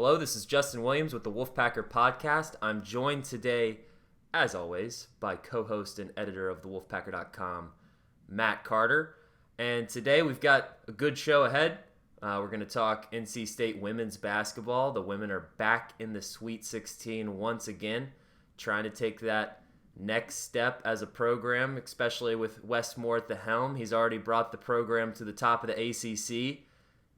Hello, this is Justin Williams with the Wolfpacker Podcast. I'm joined today, as always, by co-host and editor of the Wolfpacker.com, Matt Carter. And today we've got a good show ahead. We're going to talk NC State women's basketball. The women are back in the Sweet 16 once again, trying to take that next step as a program, especially with Westmore at the helm. He's already brought the program to the top of the ACC.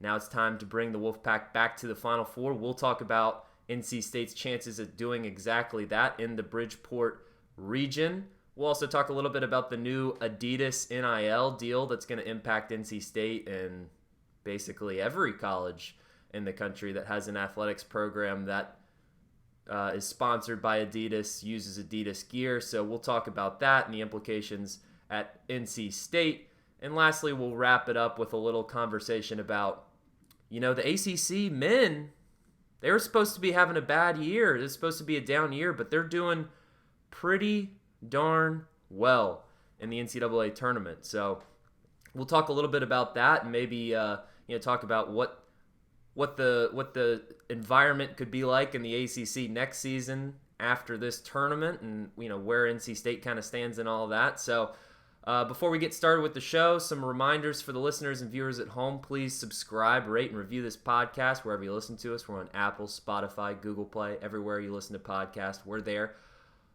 Now it's time to bring the Wolfpack back to the Final Four. We'll talk about NC State's chances at doing exactly that in the Bridgeport region. We'll also talk a little bit about the new Adidas NIL deal that's going to impact NC State and basically every college in the country that has an athletics program that is sponsored by Adidas, uses Adidas gear. So we'll talk about that and the implications at NC State. And lastly, we'll wrap it up with a little conversation about, the ACC men, they were supposed to be having a bad year. It's supposed to be a down year, but they're doing pretty darn well in the NCAA tournament. So we'll talk a little bit about that and maybe talk about what the environment could be like in the ACC next season after this tournament, and where NC State kind of stands in all of that. So before we get started with the show, some reminders for the listeners and viewers at home. Please subscribe, rate, and review this podcast wherever you listen to us. We're on Apple, Spotify, Google Play, everywhere you listen to podcasts, we're there.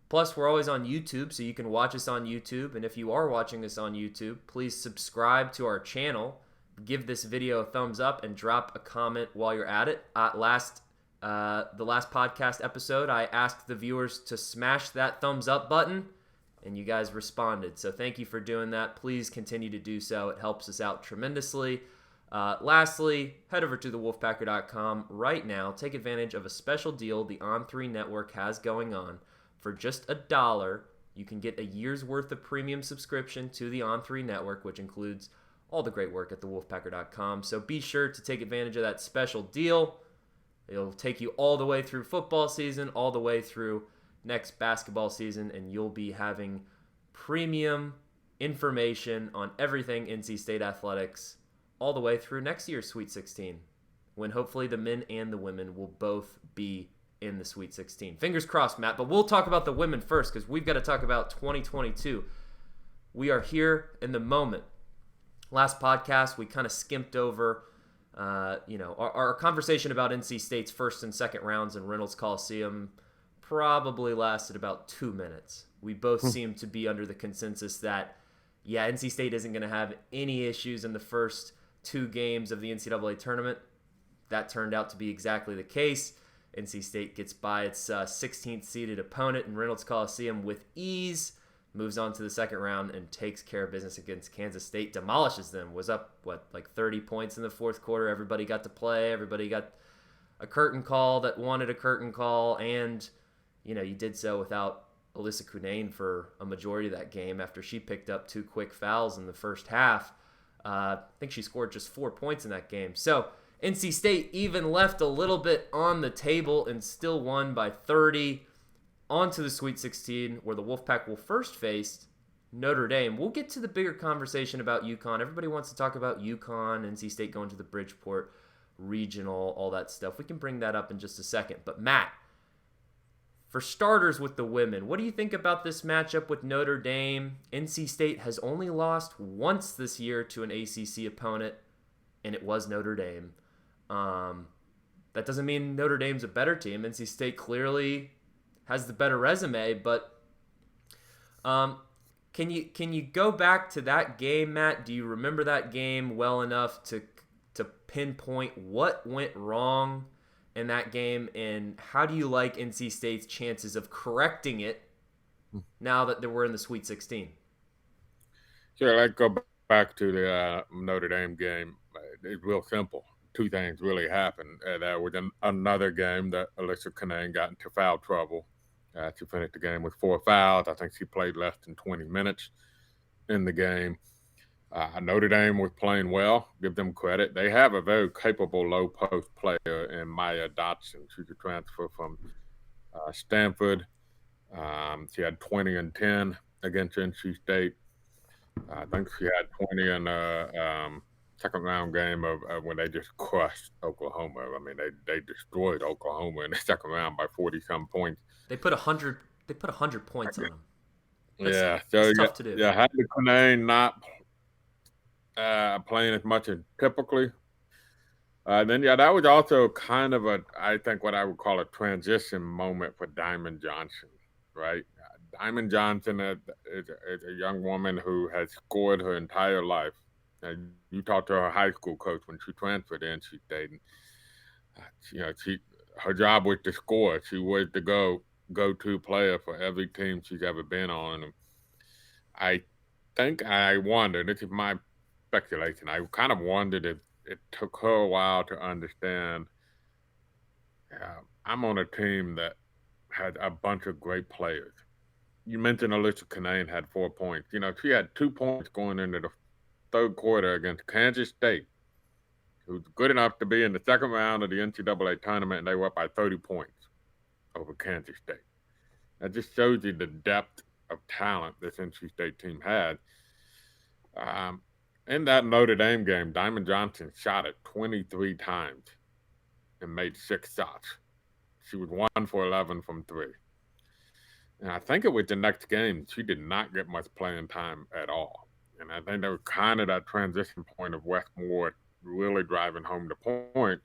Plus, we're always on YouTube, so you can watch us on YouTube. And if you are watching us on YouTube, please subscribe to our channel, give this video a thumbs up, and drop a comment while you're at it. The last podcast episode, I asked the viewers to smash that thumbs up button, and you guys responded. So thank you for doing that. Please continue to do so. It helps us out tremendously. Lastly, head over to thewolfpacker.com right now. Take advantage of a special deal the On3 Network has going on. For just $1, you can get a year's worth of premium subscription to the On3 Network, which includes all the great work at thewolfpacker.com. So be sure to take advantage of that special deal. It'll take you all the way through football season, all the way through next basketball season, and you'll be having premium information on everything NC State athletics all the way through next year's Sweet 16, when hopefully the men and the women will both be in the Sweet 16. Fingers crossed, Matt, but we'll talk about the women first because we've got to talk about 2022. We are here in the moment. Last podcast, we kind of skimped over our conversation about NC State's first and second rounds in Reynolds Coliseum probably lasted about 2 minutes. We both seem to be under the consensus that, NC State isn't going to have any issues in the first 2 games of the NCAA tournament. That turned out to be exactly the case. NC State gets by its 16th seeded opponent in Reynolds Coliseum with ease, moves on to the second round, and takes care of business against Kansas State, demolishes them, was up, 30 points in the fourth quarter. Everybody got to play. Everybody got a curtain call that wanted a curtain call, and you did so without Alyssa Cunane for a majority of that game after she picked up 2 quick fouls in the first half. I think she scored just 4 points in that game. So NC State even left a little bit on the table and still won by 30. On to the Sweet 16, where the Wolfpack will first face Notre Dame. We'll get to the bigger conversation about UConn. Everybody wants to talk about UConn, NC State going to the Bridgeport Regional, all that stuff. We can bring that up in just a second. But Matt, for starters with the women, what do you think about this matchup with Notre Dame? NC State has only lost once this year to an ACC opponent, and it was Notre Dame. That doesn't mean Notre Dame's a better team. NC State clearly has the better resume, but can you go back to that game, Matt? Do you remember that game well enough to pinpoint what went wrong in that game, and how do you like NC State's chances of correcting it now that we're in the Sweet 16? Sure, I'd go back to the Notre Dame game. It's real simple. 2 things really happened. There was another game that Alyssa Cunane got into foul trouble. She finished the game with 4 fouls. I think she played less than 20 minutes in the game. Notre Dame was playing well. Give them credit. They have a very capable low post player in Maya Dotson. She's a transfer from Stanford. She had 20 and 10 against NC State. I think she had 20 in second round game of when they just crushed Oklahoma. I mean, they destroyed Oklahoma in the second round by 40-some points. They put 100. They put 100 points on them. That's tough to do. Yeah, had the Canaan not playing as much as typically. Then that was also kind of I think what I would call a transition moment for Diamond Johnson, right? Diamond Johnson is a young woman who has scored her entire life. And you talked to her high school coach when she transferred to NC State. And, her job was to score. She was the go-to player for every team she's ever been on. And I think I wondered, this is my speculation, I kind of wondered if it took her a while to understand I'm on a team that had a bunch of great players. You mentioned Alicia Canaan had 4 points. She had 2 points going into the third quarter against Kansas State, who's good enough to be in the second round of the NCAA tournament, and they were up by 30 points over Kansas State. That just shows you the depth of talent this NC State team had. In that Notre Dame game, Diamond Johnson shot it 23 times and made 6 shots. She was 1 for 11 from 3. And I think it was the next game, she did not get much playing time at all. And I think that was kind of that transition point of Westmore really driving home the point.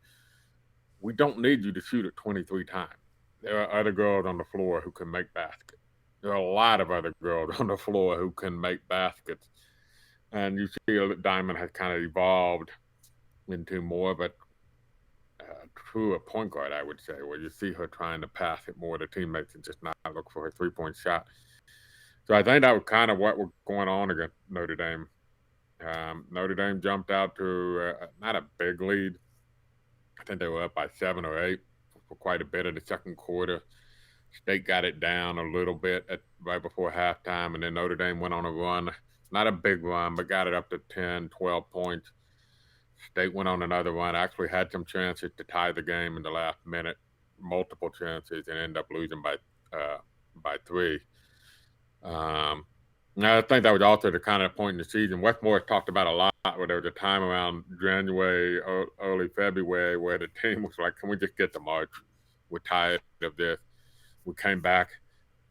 We don't need you to shoot it 23 times. There are other girls on the floor who can make baskets. There are a lot of other girls on the floor who can make baskets. And you see Diamond has kind of evolved into more of a truer point guard, I would say, where you see her trying to pass it more to teammates and just not look for her three-point shot. So I think that was kind of what was going on against Notre Dame. Notre Dame jumped out to not a big lead. I think they were up by 7 or 8 for quite a bit of the second quarter. State got it down a little bit right before halftime, and then Notre Dame went on a run. Not a big run, but got it up to 10, 12 points. State went on another run, actually had some chances to tie the game in the last minute, multiple chances, and ended up losing by 3. I think that was also the kind of point in the season. Westmore talked about a lot where there was a time around January, early February, where the team was like, can we just get to March? We're tired of this. We came back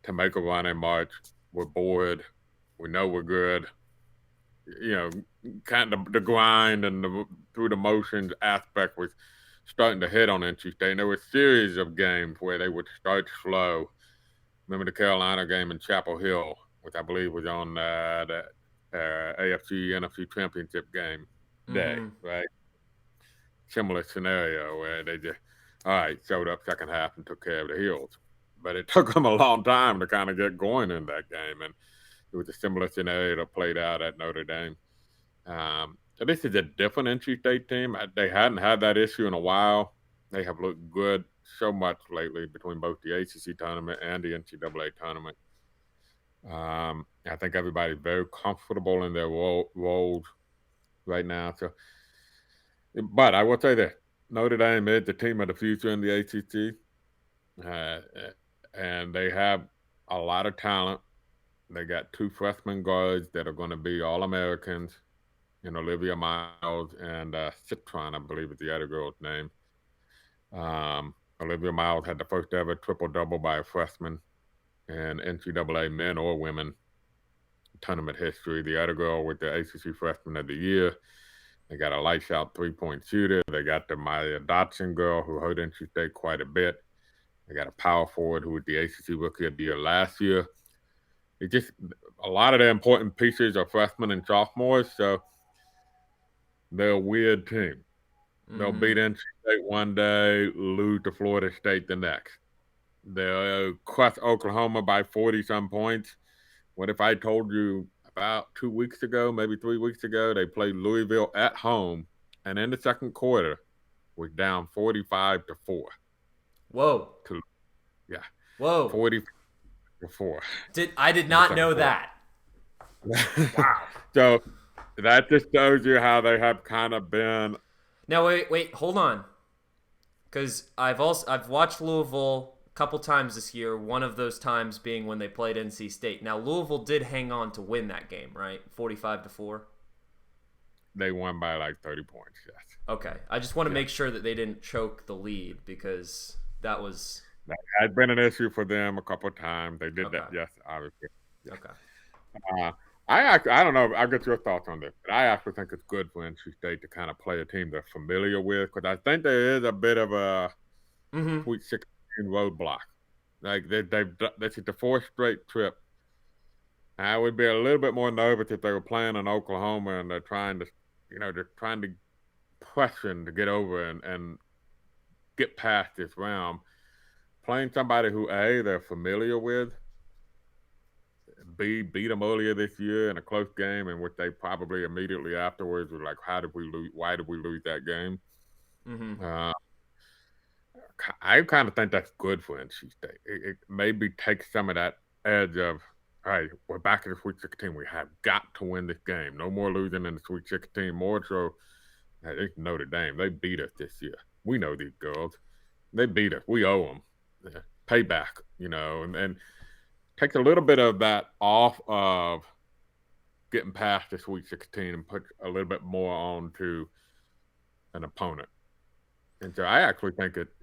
to make a run in March. We're bored. We know we're good. Kind of the grind and through the motions aspect was starting to hit on NC State. And there were a series of games where they would start slow. Remember the Carolina game in Chapel Hill, which I believe was on the AFC NFC championship game day, right? Similar scenario where they just, showed up second half and took care of the heels. But it took them a long time to kind of get going in that game. And it was a similar scenario that played out at Notre Dame. So this is a different NC State team. They hadn't had that issue in a while. They have looked good so much lately between both the ACC tournament and the NCAA tournament. I think everybody's very comfortable in their roles right now. But I will say this, Notre Dame is the team of the future in the ACC. And they have a lot of talent. They got 2 freshman guards that are going to be All-Americans, Olivia Miles and Citron, I believe is the other girl's name. Olivia Miles had the first ever triple-double by a freshman in NCAA men or women tournament history. The other girl was the ACC Freshman of the Year. They got a lights-out three-point shooter. They got the Maya Dotson girl who hurt NC State quite a bit. They got a power forward who was the ACC Rookie of the Year last year. It just a lot of the important pieces are freshmen and sophomores, so they're a weird team. They'll beat NC State one day, lose to Florida State the next. They'll crush Oklahoma by 40-some points. What if I told you about 2 weeks ago, maybe 3 weeks ago, they played Louisville at home, and in the second quarter was down 45-4. Whoa. Yeah. Whoa. 44. I did not know that. Wow. So that just shows you how they have kind of been. Now wait, hold on. Because I've watched Louisville a couple times this year. One of those times being when they played NC State. Now Louisville did hang on to win that game, right? 45-4. they won by like 30 points. Yes. Okay. I just want to Yeah. make sure that they didn't choke the lead because that was That had been an issue for them a couple of times. They did that. okay. Yes, obviously. Yeah. Okay. I don't know. I'll get your thoughts on this, but I actually think it's good for NC State to kind of play a team they're familiar with, because I think there is a bit of a Mm-hmm. Sweet 16 roadblock. Like this is the fourth straight trip. I would be a little bit more nervous if they were playing in Oklahoma and they're trying to, they're trying to pressure to get over and get past this round. Playing somebody who they're familiar with, beat them earlier this year in a close game, in which they probably immediately afterwards were like, "How did we lose? Why did we lose that game?" Mm-hmm. Uh, I kind of think that's good for NC State. It maybe takes some of that edge of, all right, we're back in the Sweet 16. We have got to win this game. No more losing in the Sweet 16. More so, hey, it's Notre Dame. They beat us this year. We know these girls. They beat us. We owe them. Payback, and takes a little bit of that off of getting past the Sweet 16 and put a little bit more on to an opponent. And so I actually think it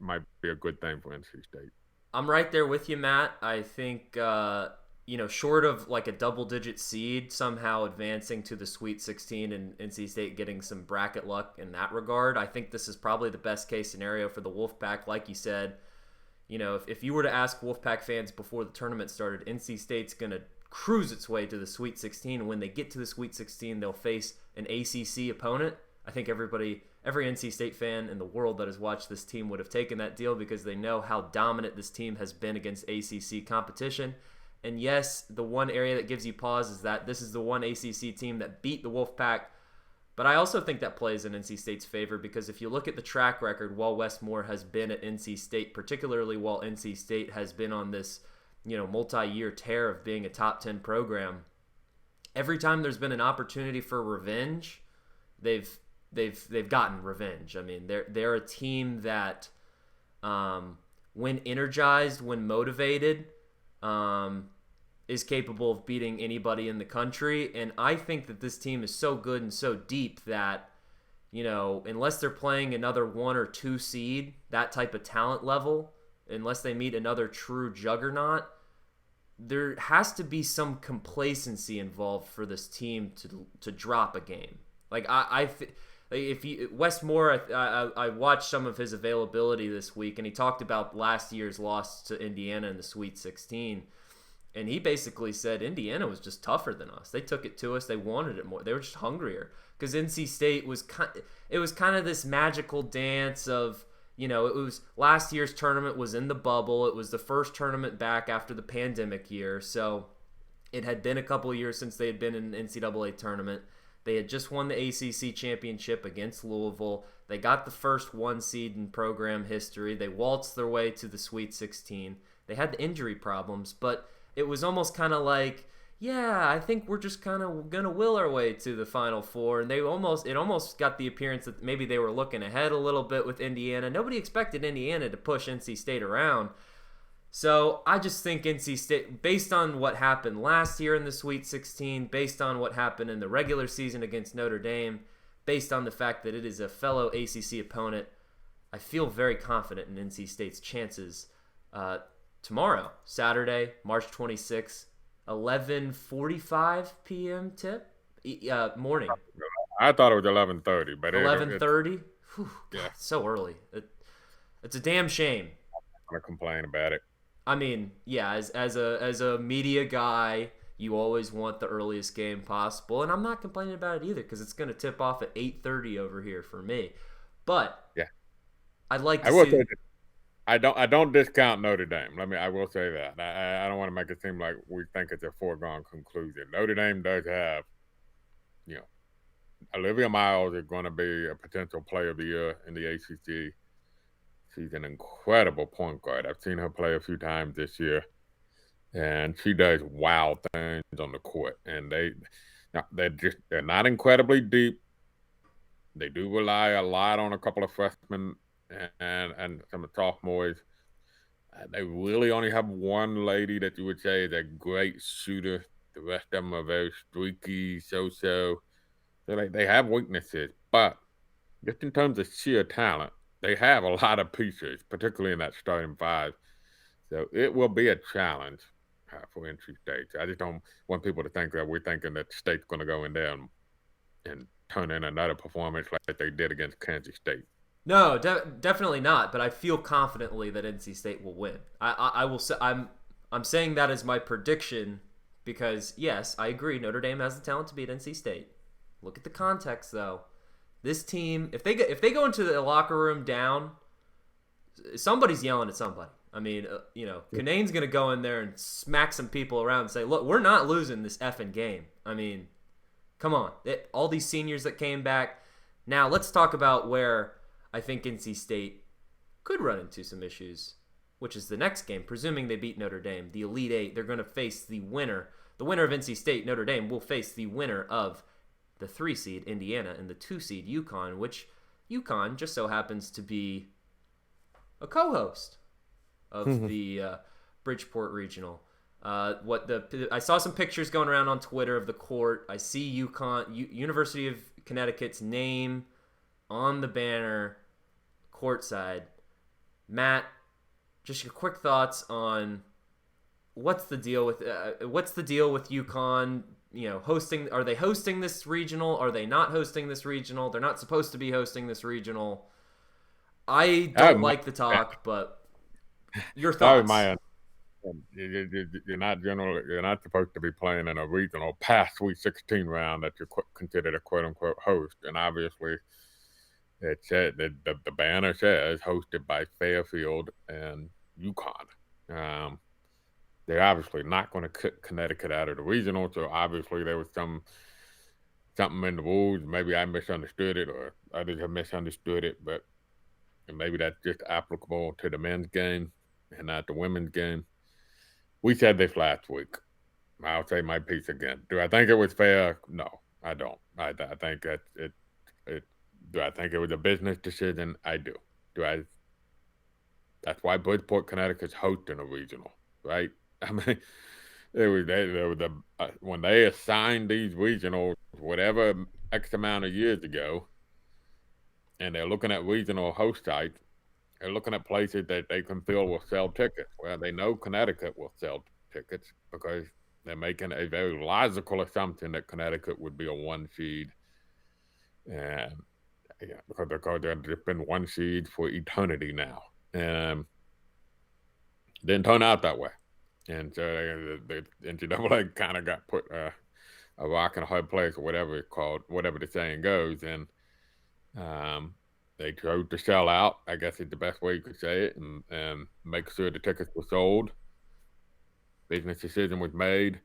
might be a good thing for NC State. I'm right there with you, Matt. I think short of like a double-digit seed somehow advancing to the Sweet 16 and NC State getting some bracket luck in that regard, I think this is probably the best case scenario for the Wolfpack. Like you said, if you were to ask Wolfpack fans before the tournament started, NC State's gonna cruise its way to the Sweet 16. And when they get to the Sweet 16, they'll face an ACC opponent. I think every NC State fan in the world that has watched this team would have taken that deal because they know how dominant this team has been against ACC competition. And yes, the one area that gives you pause is that this is the one ACC team that beat the Wolfpack. But I also think that plays in NC State's favor because if you look at the track record while Westmore has been at NC State, particularly while NC State has been on this, multi-year tear of being a top 10 program, every time there's been an opportunity for revenge, they've gotten revenge. I mean, they're a team that, when energized, when motivated, is capable of beating anybody in the country. And I think that this team is so good and so deep that, unless they're playing another 1 or 2 seed, that type of talent level, unless they meet another true juggernaut, there has to be some complacency involved for this team to drop a game. Like Westmore, I watched some of his availability this week, and he talked about last year's loss to Indiana in the Sweet 16, and he basically said Indiana was just tougher than us. They took it to us. They wanted it more. They were just hungrier because NC State was kind of this magical dance of, it was last year's tournament was in the bubble. It was the first tournament back after the pandemic year, so it had been a couple of years since they had been in an NCAA tournament. They had just won the ACC championship against Louisville. They got the first 1 seed in program history. They waltzed their way to the Sweet 16. They had the injury problems, but it was almost kind of like, yeah, I think we're just kind of going to will our way to the Final Four. And it almost got the appearance that maybe they were looking ahead a little bit with Indiana. Nobody expected Indiana to push NC State around. So I just think NC State, based on what happened last year in the Sweet 16, based on what happened in the regular season against Notre Dame, based on the fact that it is a fellow ACC opponent, I feel very confident in NC State's chances tomorrow, Saturday, March 26th, 11:45 p.m. tip morning. I thought it was 11:30, but 11:30. Yeah, so early. It's a damn shame. I'm gonna complain about it. I mean, yeah, as a media guy, you always want the earliest game possible, and I'm not complaining about it either because it's going to tip off at 8:30 over here for me. But yeah, I'd like to I will see. say this. I don't discount Notre Dame. I will say that. I don't want to make it seem like we think it's a foregone conclusion. Notre Dame does have, Olivia Miles is going to be a potential player of the year in the ACC. She's an incredible point guard. I've seen her play a few times this year, and she does wild things on the court. And they're not incredibly deep. They do rely a lot on a couple of freshmen and some sophomores. They really only have one lady that you would say is a great shooter. The rest of them are very streaky, so-so. They have weaknesses, but just in terms of sheer talent, they have a lot of pieces, particularly in that starting five. So it will be a challenge for NC State. I just don't want people to think that we're thinking that the state's going to go in there and turn in another performance like they did against Kansas State. No, definitely not. But I feel confidently that NC State will win. I will say I'm saying that as my prediction because yes, I agree. Notre Dame has the talent to beat NC State. Look at the context though. This team, if they go into the locker room down, somebody's yelling at somebody. I mean, Kanane's going to go in there and smack some people around and say, look, we're not losing this effing game. I mean, come on. All these seniors that came back. Now, let's talk about where I think NC State could run into some issues, which is the next game. Presuming they beat Notre Dame, the Elite Eight, they're going to face the winner. The winner of NC State, Notre Dame, will face the winner of the 3 seed, Indiana, and the 2 seed, UConn, which UConn just so happens to be a co-host of the Bridgeport Regional. I saw some pictures going around on Twitter of the court. I see UConn, University of Connecticut's name on the banner, courtside. Matt, just your quick thoughts on what's the deal with UConn? Hosting. Are they hosting this regional? Are they not hosting this regional? They're not supposed to be hosting this regional. I don't like the talk, but your thoughts. You're not supposed to be playing in a regional past Sweet 16 round that you're considered a quote unquote host, and obviously it said that the banner says hosted by Fairfield and UConn. They're obviously not going to cut Connecticut out of the regional, so obviously there was something in the rules. Maybe I misunderstood it, or others have misunderstood it, but maybe that's just applicable to the men's game and not the women's game. We said this last week. I'll say my piece again. Do I think it was fair? No, I don't. I think that it. Do I think it was a business decision? I do. That's why Bridgeport, Connecticut's hosting a regional, right? I mean, when they assigned these regionals, whatever X amount of years ago, and they're looking at regional host sites, they're looking at places that they can feel will sell tickets. Well, they know Connecticut will sell tickets because they're making a very logical assumption that Connecticut would be a 1 seed, and because they've just been 1 seed for eternity now, and didn't turn out that way. And so the NCAA kind of got put a rock in a hard place, or whatever it's called, whatever the saying goes. And they chose to sell out, I guess is the best way you could say it, and make sure the tickets were sold. Business decision was made,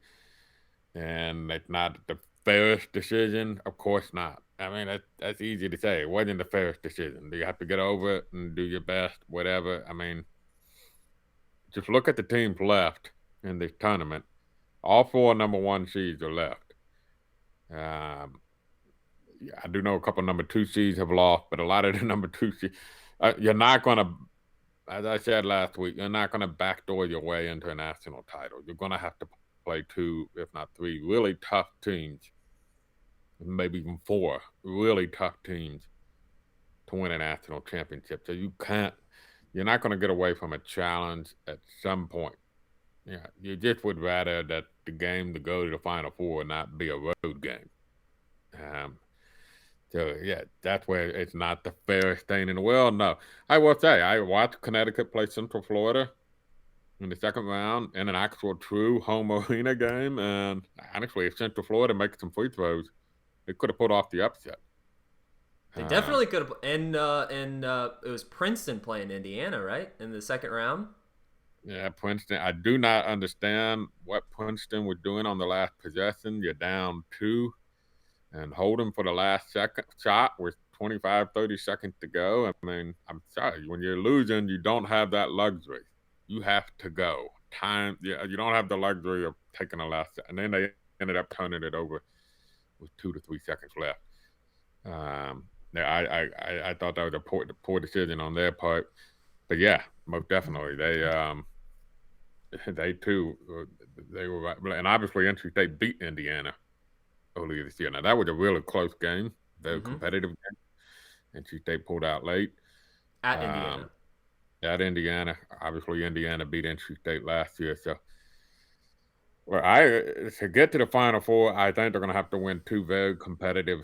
and it's not the fairest decision. Of course not. I mean, that's easy to say. It wasn't the fairest decision. You have to get over it and do your best, whatever. I mean, just look at the teams left in this tournament. All 4 number 1 seeds are left. I do know a couple number 2 seeds have lost, but a lot of the number 2 seeds, you're not going to, as I said last week, you're not going to backdoor your way into a national title. You're going to have to play 2, if not 3, really tough teams, maybe even 4 really tough teams to win a national championship. So you're not going to get away from a challenge at some point. Yeah, you just would rather that the game to go to the Final Four not be a road game. So, yeah, that's where it's not the fairest thing in the world. No, I will say, I watched Connecticut play Central Florida in the second round in an actual true home arena game. And honestly, if Central Florida makes some free throws, they could have put off the upset. They definitely could have. And it was Princeton playing Indiana, right, in the second round? Yeah, Princeton. I do not understand what Princeton was doing on the last possession. You're down 2 and holding for the last second shot with 25, 30 seconds to go. I mean, I'm sorry. When you're losing, you don't have that luxury. You have to go. You don't have the luxury of taking the last shot. And then they ended up turning it over with 2 to 3 seconds left. I thought that was a poor decision on their part. But, yeah, most definitely. They too, they were, and obviously NC State beat Indiana earlier this year. Now, that was a really close game, very Mm-hmm. competitive game. NC State pulled out late. At Indiana. Um, at Indiana, obviously Indiana beat NC State last year. So, well, to get to the Final Four, I think they're going to have to win two very competitive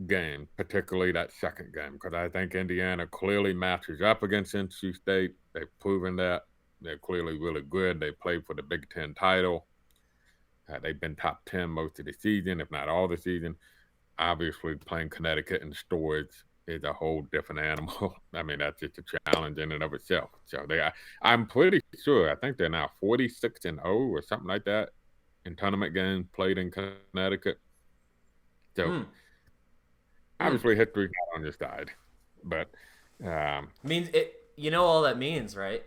games, particularly that second game, because I think Indiana clearly matches up against NC State. They've proven that. They're clearly really good. They played for the Big Ten title. They've been top 10 most of the season, if not all the season. Obviously, playing Connecticut in storage is a whole different animal. I mean, that's just a challenge in and of itself. So I'm pretty sure. I think they're now 46-0 or something like that in tournament games played in Connecticut. So obviously, history's not on your side, but Means it. You know all that means, right?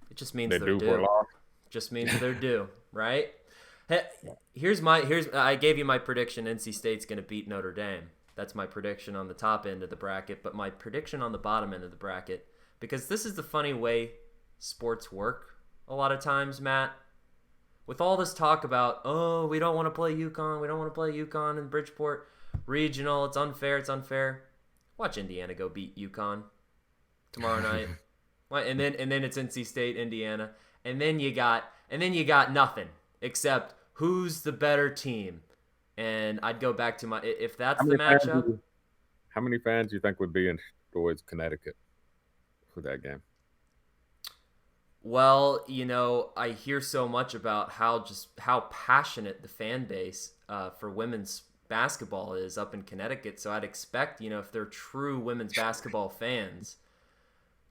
It just means they they're do for a due. loss. Just means they're due, right? Hey, here's I gave you my prediction. NC State's going to beat Notre Dame. That's my prediction on the top end of the bracket, but my prediction on the bottom end of the bracket, because this is the funny way sports work a lot of times, Matt. With all this talk about, oh, we don't want to play UConn, we don't want to play UConn in Bridgeport Regional, it's unfair, it's unfair. Watch Indiana go beat UConn tomorrow night. And then it's NC State, Indiana. And then you got nothing except who's the better team. And I'd go back to if that's the matchup. How many fans do you think would be in Storage, Connecticut for that game? Well, I hear so much about how passionate the fan base for women's basketball is up in Connecticut. So I'd expect, if they're true women's basketball fans,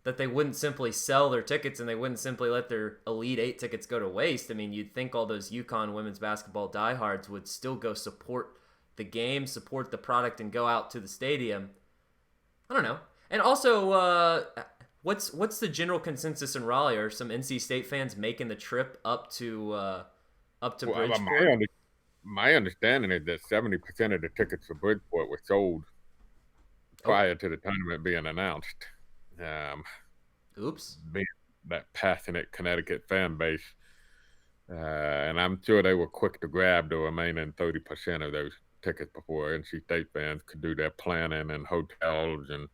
that they wouldn't simply sell their tickets and they wouldn't simply let their Elite Eight tickets go to waste. I mean, you'd think all those UConn women's basketball diehards would still go support the game, support the product, and go out to the stadium. I don't know. And also, what's the general consensus in Raleigh? Are some NC State fans making the trip up to Bridgeport? My understanding is that 70% of the tickets for Bridgeport were sold prior to the tournament being announced. Oops. Being that passionate Connecticut fan base. And I'm sure they were quick to grab the remaining 30% of those tickets before NC State fans could do their planning and hotels and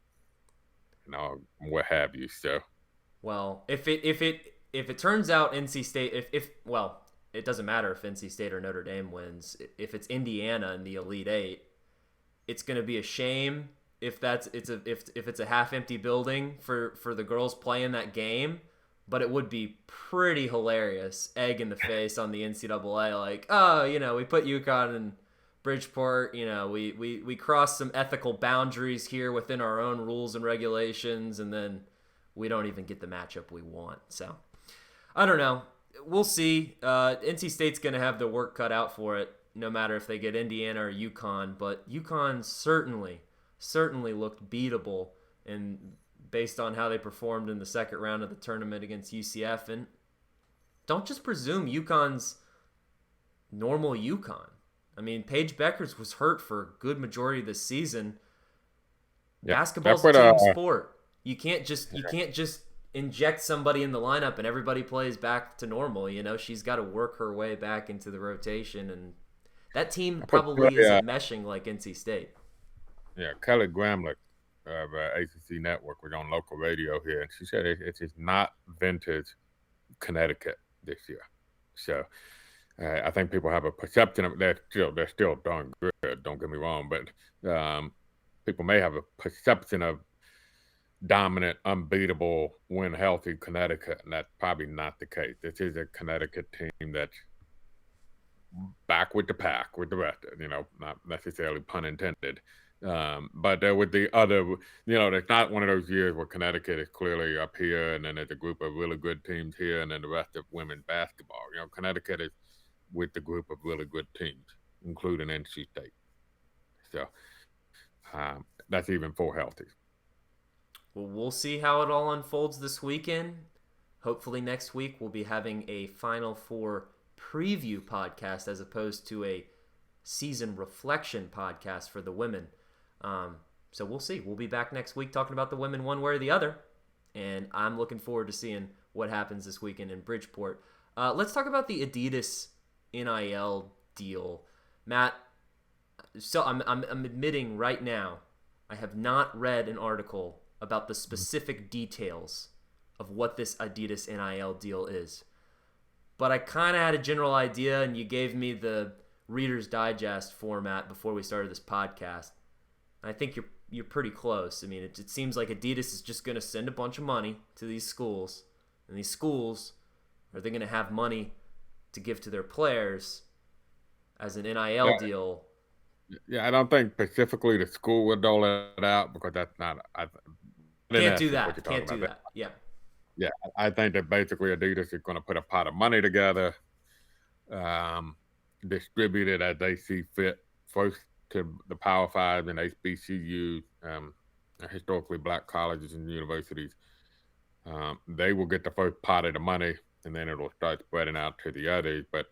what have you. So, well, if it turns out NC State, it doesn't matter if NC State or Notre Dame wins. If it's Indiana in the Elite Eight, it's going to be a shame if it's a half empty building for the girls playing that game. But it would be pretty hilarious, egg in the face on the NCAA, like, oh, we put UConn in Bridgeport, we crossed some ethical boundaries here within our own rules and regulations, and then we don't even get the matchup we want. So, I don't know. We'll see. NC State's going to have their work cut out for it, no matter if they get Indiana or UConn, but UConn certainly looked beatable and based on how they performed in the second round of the tournament against UCF. And don't just presume UConn's normal UConn. I mean, Paige Beckers was hurt for a good majority of the season. Yeah, basketball's a team sport. You can't just inject somebody in the lineup and everybody plays back to normal. She's got to work her way back into the rotation, and that team probably isn't meshing like NC State. Yeah, Kelly Gramlich of ACC Network was on local radio here, and she said it is not vintage Connecticut this year. So I think people have a perception of they're still darn good. Don't get me wrong, but people may have a perception of dominant, unbeatable, win healthy Connecticut, and that's probably not the case. This is a Connecticut team that's back with the pack, with the rest. Not necessarily pun intended. But with the other, it's not one of those years where Connecticut is clearly up here and then there's a group of really good teams here and then the rest of women's basketball. Connecticut is with the group of really good teams, including NC State. So that's even full healthy. Well, we'll see how it all unfolds this weekend. Hopefully next week we'll be having a Final Four preview podcast as opposed to a season reflection podcast for the women. So we'll see. We'll be back next week talking about the women one way or the other. And I'm looking forward to seeing what happens this weekend in Bridgeport. Let's talk about the Adidas NIL deal. Matt, so I'm admitting right now, I have not read an article about the specific details of what this Adidas NIL deal is. But I kind of had a general idea, and you gave me the Reader's Digest format before we started this podcast. I think you're pretty close. I mean, it seems like Adidas is just going to send a bunch of money to these schools, and these schools, are they going to have money to give to their players as an NIL deal? Yeah, I don't think specifically the school would dole it out because that's not. Can't do that. Can't do that. Yeah. Yeah, I think that basically Adidas is going to put a pot of money together, distribute it as they see fit, first to the Power Five and HBCU, historically black colleges and universities. They will get the first pot of the money, and then it'll start spreading out to the others. But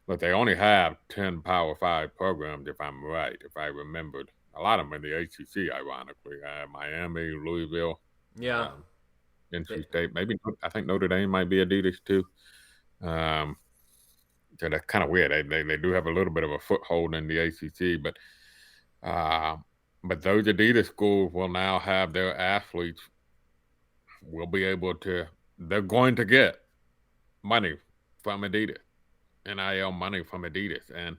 look, they only have 10 Power Five programs, if I'm right, if I remembered. A lot of them in the ACC, ironically. Miami, Louisville. Yeah. NC State, maybe I think Notre Dame might be Adidas too. So that's kind of weird. They do have a little bit of a foothold in the ACC, but those Adidas schools will now have their athletes will be able to. They're going to get money from Adidas, NIL money from Adidas, and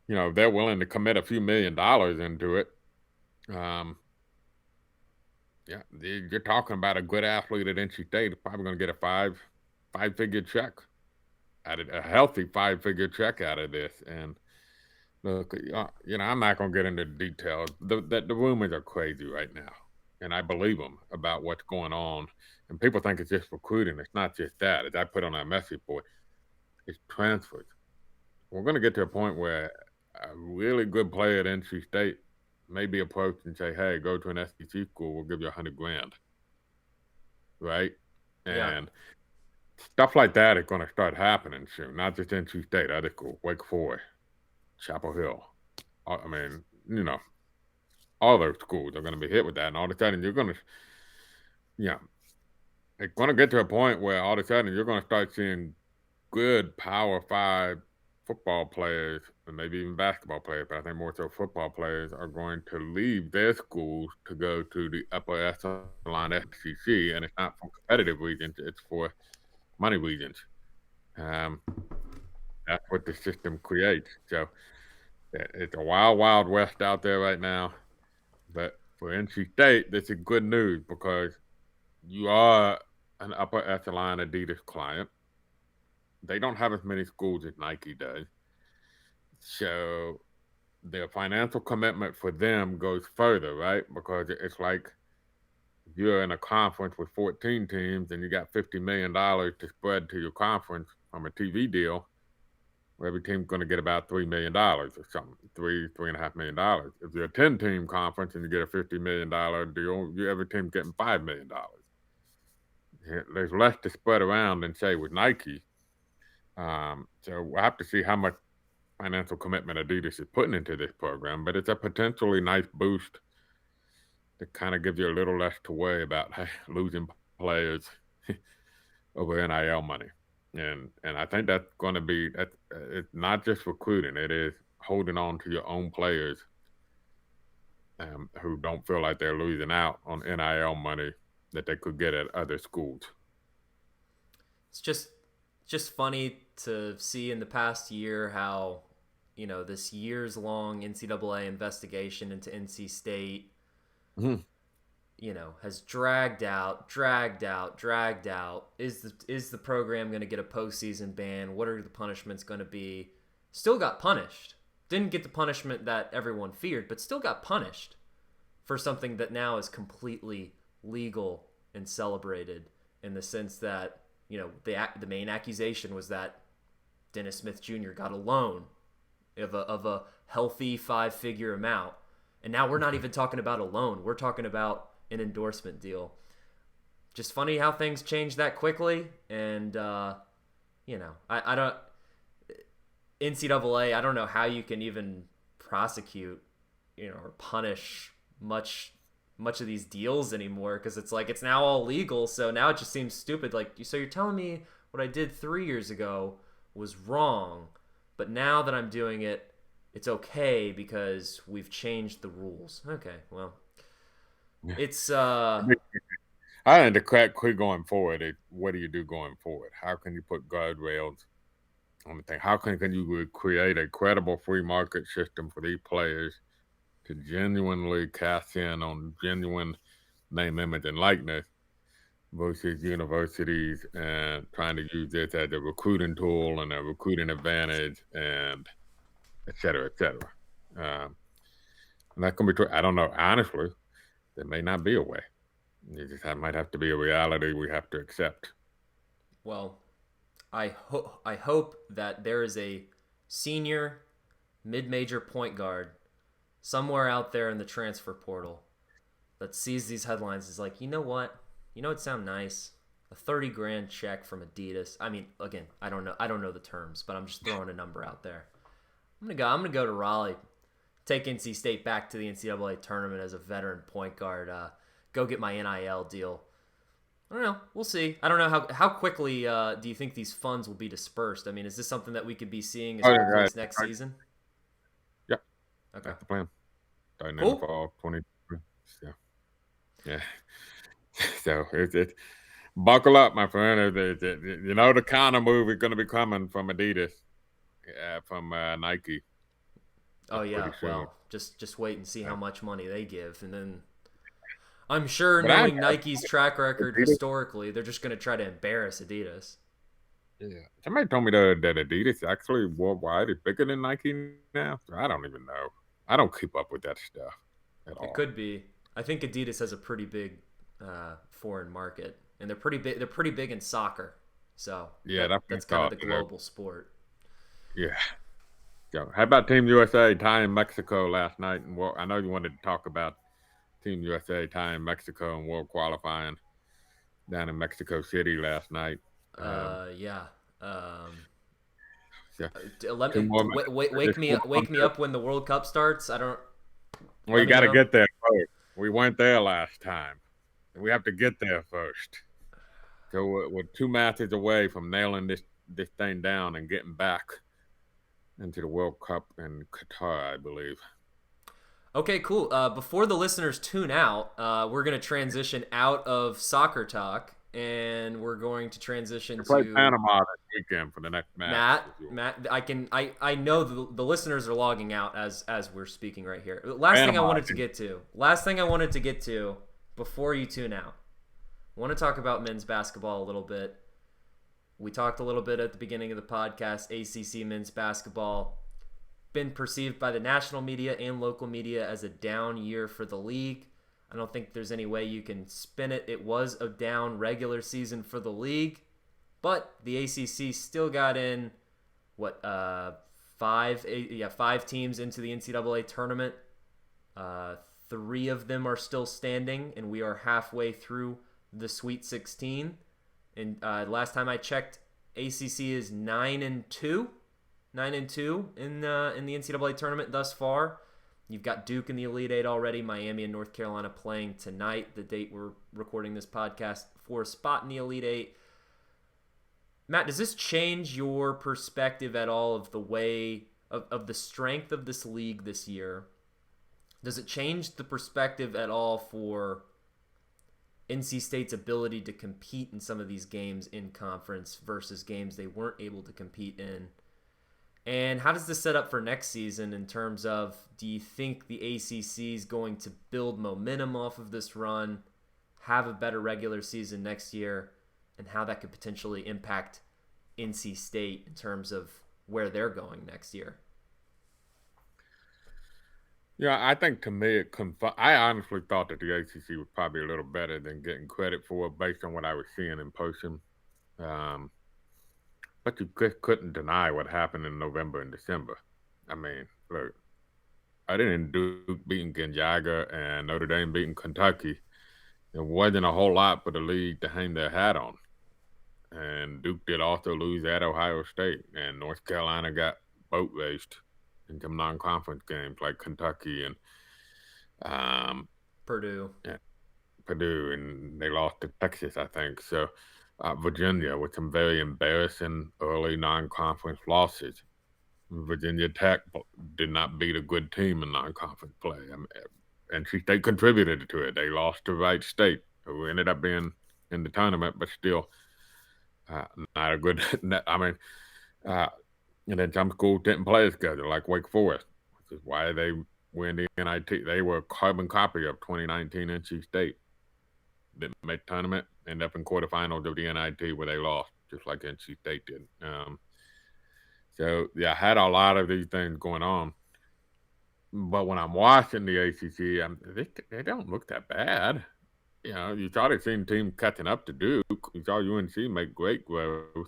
they're willing to commit a few $1 million into it. Yeah, you're talking about a good athlete at NC State is probably going to get a five-figure check, a healthy five-figure check out of this. And look, I'm not going to get into the details. The rumors are crazy right now, and I believe them about what's going on. And people think it's just recruiting. It's not just that. As I put on our message board, it's transfers. We're going to get to a point where a really good player at NC State may be approached and say, hey, go to an SEC school, we'll give you $100,000. Right? And stuff like that is going to start happening soon. Not just NC State, other schools, Wake Forest, Chapel Hill. I mean, all those schools are going to be hit with that. And all of a sudden, you're going to, it's going to get to a point where all of a sudden you're going to start seeing good Power 5 football players and maybe even basketball players, but I think more so football players are going to leave their schools to go to the upper echelon SEC, and it's not for competitive reasons, it's for money reasons. That's what the system creates. So it's a wild, wild west out there right now. But for NC State, this is good news because you are an upper echelon Adidas client. They don't have as many schools as Nike does. So their financial commitment for them goes further, right? Because it's like you're in a conference with 14 teams and you got $50 million to spread to your conference from a TV deal, where every team's going to get about $3 million or something, $3.5 million. If you're a 10-team conference and you get a $50 million deal, every team's getting $5 million. There's less to spread around than, say, with Nike. So we'll have to see how much financial commitment Adidas is putting into this program, but it's a potentially nice boost to kind of give you a little less to worry about losing players over NIL money. And I think that's going to be, it's not just recruiting, it is holding on to your own players who don't feel like they're losing out on NIL money that they could get at other schools. It's just funny to see in the past year how, this years-long NCAA investigation into NC State, has dragged out. Is the program going to get a postseason ban? What are the punishments going to be? Still got punished. Didn't get the punishment that everyone feared, but still got punished for something that now is completely legal and celebrated, in the sense that, the main accusation was that Dennis Smith Jr. got a loan of a healthy 5-figure amount. And now we're not even talking about a loan. We're talking about an endorsement deal. Just funny how things change that quickly. And, I don't... NCAA, I don't know how you can even prosecute, or punish much of these deals anymore, because it's like it's now all legal. So now it just seems stupid. Like, so you're telling me what I did 3 years ago was wrong, but now that I'm doing it, it's okay because we've changed the rules. Okay, well, it's I think the crack quit going forward. What do you do going forward? How can you put guardrails on the thing? How can you create a credible free market system for these players to genuinely cast in on genuine name, image, and likeness versus universities and trying to use this as a recruiting tool and a recruiting advantage and et cetera, et cetera. And that's going to be true. I don't know. Honestly, there may not be a way. That might have to be a reality we have to accept. well, I hope that there is a senior mid-major point guard somewhere out there in the transfer portal that sees these headlines is like, you know what? You know what sound nice? A 30 grand check from Adidas. I mean, again, I don't know the terms, but I'm just throwing a number out there. I'm gonna go to Raleigh, take NC State back to the NCAA tournament as a veteran point guard. Go get my NIL deal. I don't know. We'll see. I don't know how quickly do you think these funds will be dispersed? I mean, is this something that we could be seeing as early as next season? Yeah. Okay. That's the plan. Starting Cool. in the fall 2023. So, yeah. So it's buckle up, my friend. You know the kind of move is going to be coming from Adidas, from Nike. Oh yeah. Well, just wait and see how much money they give, and then I'm sure, knowing Nike's track record historically, they're just going to try to embarrass Adidas. Yeah. Somebody told me that Adidas actually worldwide is bigger than Nike now. So I don't even know. I don't keep up with that stuff at all. It could be. I think Adidas has a pretty big foreign market, and they're pretty big. They're pretty big in soccer. So yeah, that's kind of the global sport. Yeah. So how about Team USA tying Mexico last night? And I know you wanted to talk about Team USA tying Mexico and world qualifying down in Mexico City last night. Yeah. Yeah. Wake me up when the World Cup starts. I don't. Well, you got to get there first. We weren't there last time. We have to get there first. So we're 2 matches away from nailing this thing down and getting back into the World Cup in Qatar, I believe. Okay, cool. Before the listeners tune out, we're going to transition out of soccer talk, and we're going to transition to Panama this weekend for the next match. Matt, I know the listeners are logging out as we're speaking right here. Last thing I wanted to get to before you tune out, I want to talk about men's basketball a little bit. We talked a little bit at the beginning of the podcast. ACC men's basketball been perceived by the national media and local media as a down year for the league. I don't think there's any way you can spin it. It was a down regular season for the league, but the ACC still got in five teams into the NCAA tournament. 3 of them are still standing, and we are halfway through the Sweet 16. And last time I checked, ACC is 9-2. 9-2 in the NCAA tournament thus far. You've got Duke in the Elite Eight already. Miami and North Carolina playing tonight, the date we're recording this podcast, for a spot in the Elite Eight. Matt, does this change your perspective at all of the way of the strength of this league this year? Does it change the perspective at all for NC State's ability to compete in some of these games in conference versus games they weren't able to compete in? And how does this set up for next season in terms of, do you think the ACC is going to build momentum off of this run, have a better regular season next year, and how that could potentially impact NC State in terms of where they're going next year? Yeah, I think to me, I honestly thought that the ACC was probably a little better than getting credit for based on what I was seeing in person. But you couldn't deny what happened in November and December. I mean, look, other than Duke beating Gonzaga and Notre Dame beating Kentucky, there wasn't a whole lot for the league to hang their hat on. And Duke did also lose at Ohio State, and North Carolina got boat raced in some non-conference games like Kentucky and Purdue. Yeah, Purdue, and they lost to Texas, I think. So Virginia with some very embarrassing early non-conference losses. Virginia Tech did not beat a good team in non-conference play. I mean, NC State contributed to it. They lost to Wright State, who ended up being in the tournament, but still not a good. I mean, uh, and then some schools didn't play a schedule, like Wake Forest, which is why they win the NIT. They were a carbon copy of 2019 NC State. Didn't make the tournament, end up in quarterfinals of the NIT where they lost, just like NC State did. So, yeah, I had a lot of these things going on. But when I'm watching the ACC, they don't look that bad. You know, you started seeing teams catching up to Duke. You saw UNC make great growth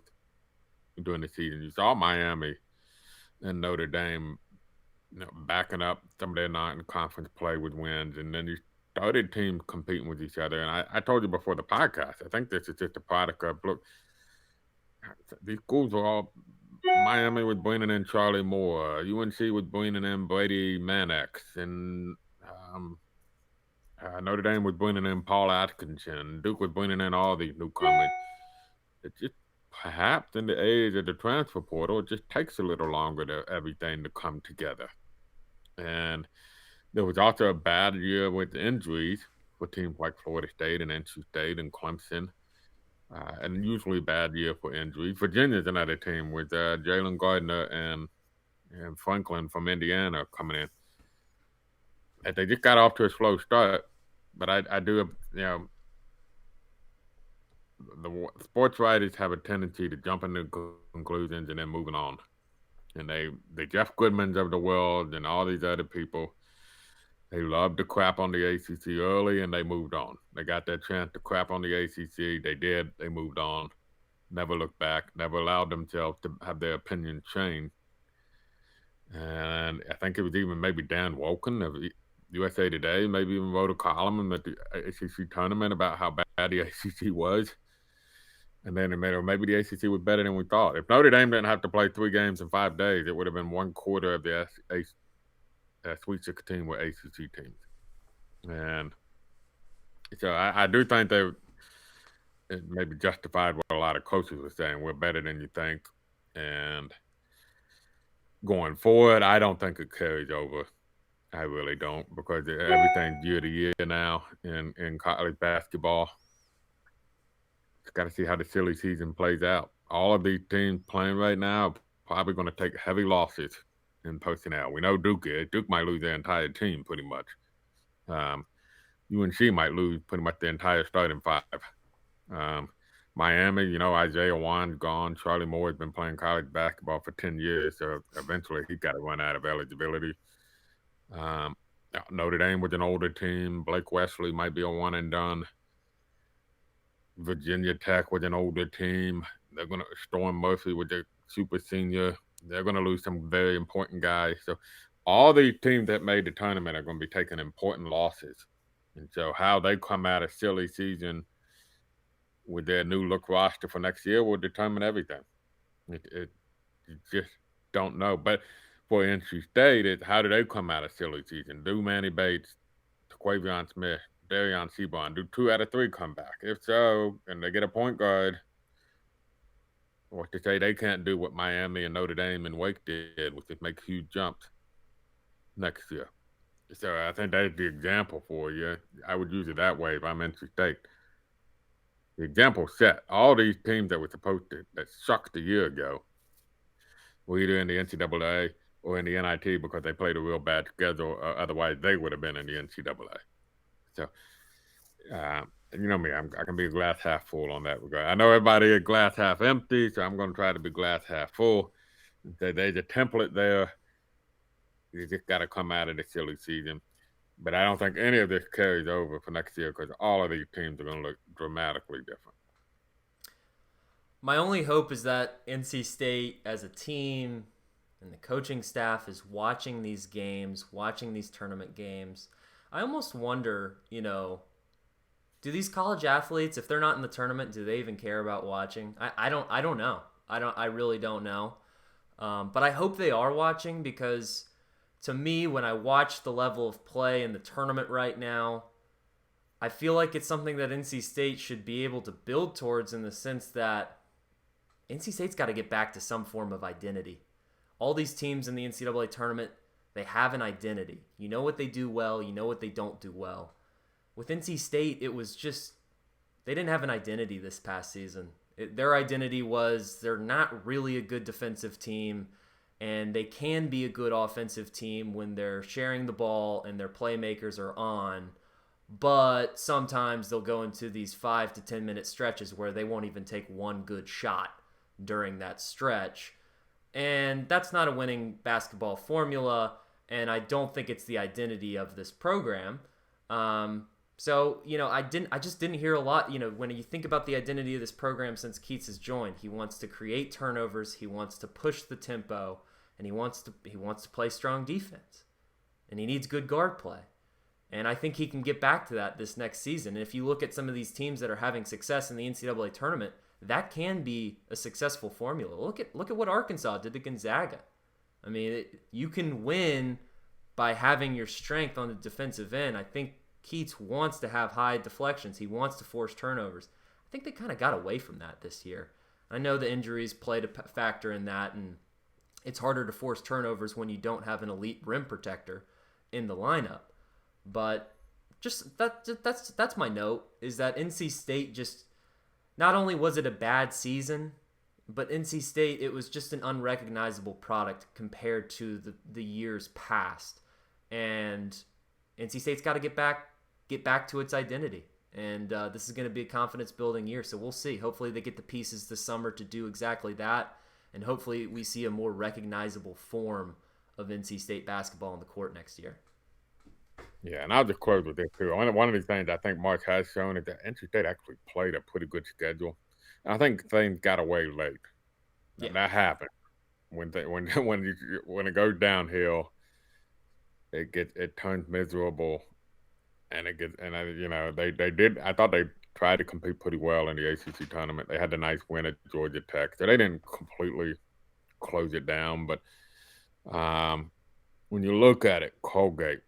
during the season. You saw Miami and Notre Dame, backing up some of their non-conference play with wins. And then you started teams competing with each other. And I told you before the podcast, I think this is just a product of, look, these schools are all Miami was bringing in Charlie Moore. UNC was bringing in Brady Mannix. And Notre Dame was bringing in Paul Atkinson. Duke was bringing in all these newcomers. It just perhaps in the age of the transfer portal, it just takes a little longer to everything to come together. And there was also a bad year with injuries for teams like Florida State and NC State and Clemson. And usually a bad year for injuries. Virginia's another team with Jalen Gardner and Franklin from Indiana coming in. And they just got off to a slow start, but I do, the sports writers have a tendency to jump into conclusions and then moving on. And the Jeff Goodmans of the world and all these other people, they loved to crap on the ACC early, and they moved on. They got that chance to crap on the ACC. They did. They moved on. Never looked back. Never allowed themselves to have their opinion change. And I think it was even maybe Dan Wolken of USA Today maybe even wrote a column at the ACC tournament about how bad the ACC was. And then maybe the ACC was better than we thought. If Notre Dame didn't have to play 3 games in 5 days, it would have been 1/4 of the Sweet 16 with ACC teams. And so I do think it maybe justified what a lot of coaches were saying. We're better than you think. And going forward, I don't think it carries over. I really don't, because everything's year to year now in college basketball. Just got to see how the silly season plays out. All of these teams playing right now are probably going to take heavy losses in personnel. We know Duke is. Duke might lose their entire team pretty much. UNC might lose pretty much the entire starting 5. Miami, Isaiah Wan's gone. Charlie Moore has been playing college basketball for 10 years, so eventually he got to run out of eligibility. Notre Dame was an older team. Blake Wesley might be a one and done. Virginia Tech was an older team. They're going to Storm Murphy with their super senior. They're going to lose some very important guys. So all these teams that made the tournament are going to be taking important losses. And so how they come out of silly season with their new look roster for next year will determine everything. You just don't know. But for NC State, it's how do they come out of silly season? Do Manny Bates, Quavion Smith, Darion Seaborn, do 2 out of 3 come back? If so, and they get a point guard, or to say they can't do what Miami and Notre Dame and Wake did, which is make huge jumps next year. So I think that's the example for you. I would use it that way if I'm NC State. The example set. All these teams that were supposed to, that sucked a year ago, were either in the NCAA or in the NIT because they played a real bad schedule. Otherwise, they would have been in the NCAA. So, you know me, I can be a glass half full on that regard. I know everybody is glass half empty, so I'm going to try to be glass half full. There's a template there. You just got to come out of the silly season. But I don't think any of this carries over for next year because all of these teams are going to look dramatically different. My only hope is that NC State as a team and the coaching staff is watching these games, watching these tournament games. I almost wonder, do these college athletes, if they're not in the tournament, do they even care about watching? I don't know. I really don't know. But I hope they are watching because to me, when I watch the level of play in the tournament right now, I feel like it's something that NC State should be able to build towards in the sense that NC State's got to get back to some form of identity. all these teams in the NCAA tournament, they have an identity. You know what they do well. You know what they don't do well. With NC State, it was just they didn't have an identity this past season. Their identity was they're not really a good defensive team, and they can be a good offensive team when they're sharing the ball and their playmakers are on. But sometimes they'll go into these 5 to 10 minute stretches where they won't even take one good shot during that stretch. And that's not a winning basketball formula, and I don't think it's the identity of this program. So, I just didn't hear a lot, when you think about the identity of this program since Keats has joined. He wants to create turnovers, he wants to push the tempo, and he wants to play strong defense. And he needs good guard play. And I think he can get back to that this next season. And if you look at some of these teams that are having success in the NCAA tournament, that can be a successful formula. Look at what Arkansas did to Gonzaga. I mean, you can win by having your strength on the defensive end. I think Keats wants to have high deflections. He wants to force turnovers. I think they kind of got away from that this year. I know the injuries played a factor in that, and it's harder to force turnovers when you don't have an elite rim protector in the lineup. But just that's my note, is that NC State just, not only was it a bad season, but NC State, it was just an unrecognizable product compared to the years past. And NC State's got to get back to its identity. And this is going to be a confidence-building year, so we'll see. Hopefully they get the pieces this summer to do exactly that, and hopefully we see a more recognizable form of NC State basketball on the court next year. Yeah, and I'll just close with this too. One of the things I think Mark has shown is that NC State actually played a pretty good schedule. I think things got away late. Yeah. And that happened when it goes downhill. It turns miserable, and they did. I thought they tried to compete pretty well in the ACC tournament. They had the nice win at Georgia Tech, so they didn't completely close it down. But when you look at it, Colgate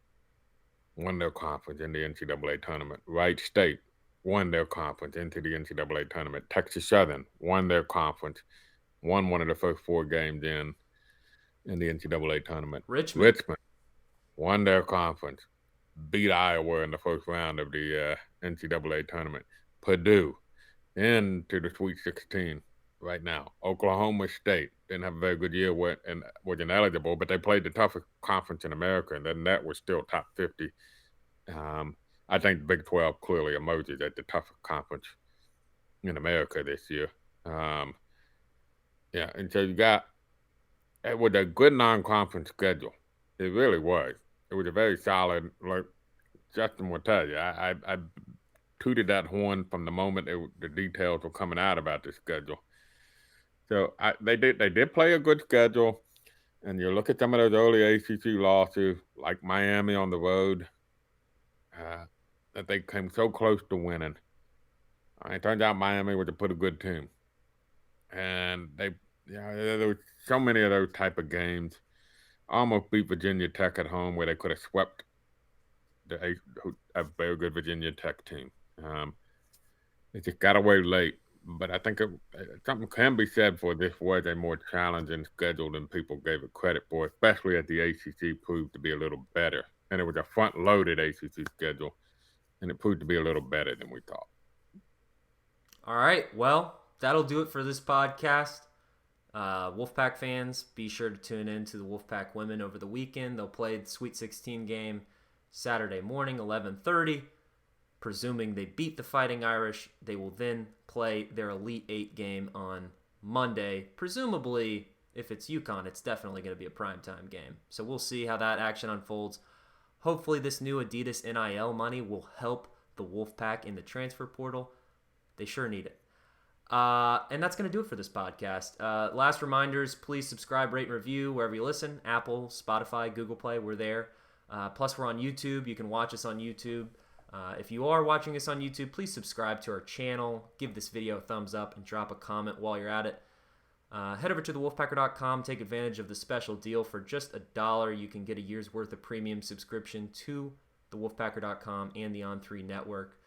won their conference in the NCAA tournament. Wright State won their conference into the NCAA tournament. Texas Southern won their conference, won one of the first 4 games in the NCAA tournament. Richmond won their conference, beat Iowa in the first round of the NCAA tournament. Purdue into the Sweet 16 right now. Oklahoma State didn't have a very good year and wasn't eligible, but they played the toughest conference in America, and then that was still top 50. I think the Big 12 clearly emerges as the toughest conference in America this year. Yeah, and so it was a good non-conference schedule. It really was. It was a very solid, like Justin will tell you. I tooted that horn from the moment the details were coming out about the schedule. So they did play a good schedule, and you look at some of those early ACC losses, like Miami on the road, that they came so close to winning. It turns out Miami was a pretty good team, and there were so many of those type of games. Almost beat Virginia Tech at home, where they could have swept a very good Virginia Tech team. They just got away late. But I think something can be said for this was a more challenging schedule than people gave it credit for, especially as the ACC proved to be a little better. And it was a front-loaded ACC schedule, and it proved to be a little better than we thought. All right, well, that'll do it for this podcast. Wolfpack fans, be sure to tune in to the Wolfpack women over the weekend. They'll play the Sweet 16 game Saturday morning, 11:30. Presuming they beat the Fighting Irish, they will then play their Elite 8 game on Monday. Presumably, if it's UConn, it's definitely going to be a primetime game. So we'll see how that action unfolds. Hopefully this new Adidas NIL money will help the Wolfpack in the transfer portal. They sure need it. And that's going to do it for this podcast. Last reminders, please subscribe, rate, and review wherever you listen. Apple, Spotify, Google Play, we're there. Plus, we're on YouTube. You can watch us on YouTube. If you are watching us on YouTube, please subscribe to our channel, give this video a thumbs up, and drop a comment while you're at it. Head over to thewolfpacker.com, take advantage of the special deal. For just $1, you can get a year's worth of premium subscription to thewolfpacker.com and the On3 network.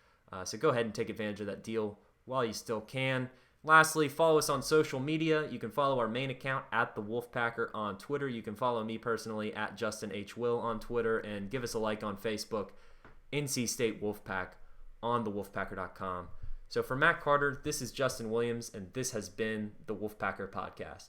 So go ahead and take advantage of that deal while you still can. Lastly, follow us on social media. You can follow our main account at the Wolfpacker on Twitter. You can follow me personally at Justin H. Will on Twitter, and give us a like on Facebook, NC State Wolfpack on thewolfpacker.com. So for Matt Carter, this is Justin Williams, and this has been the Wolfpacker Podcast.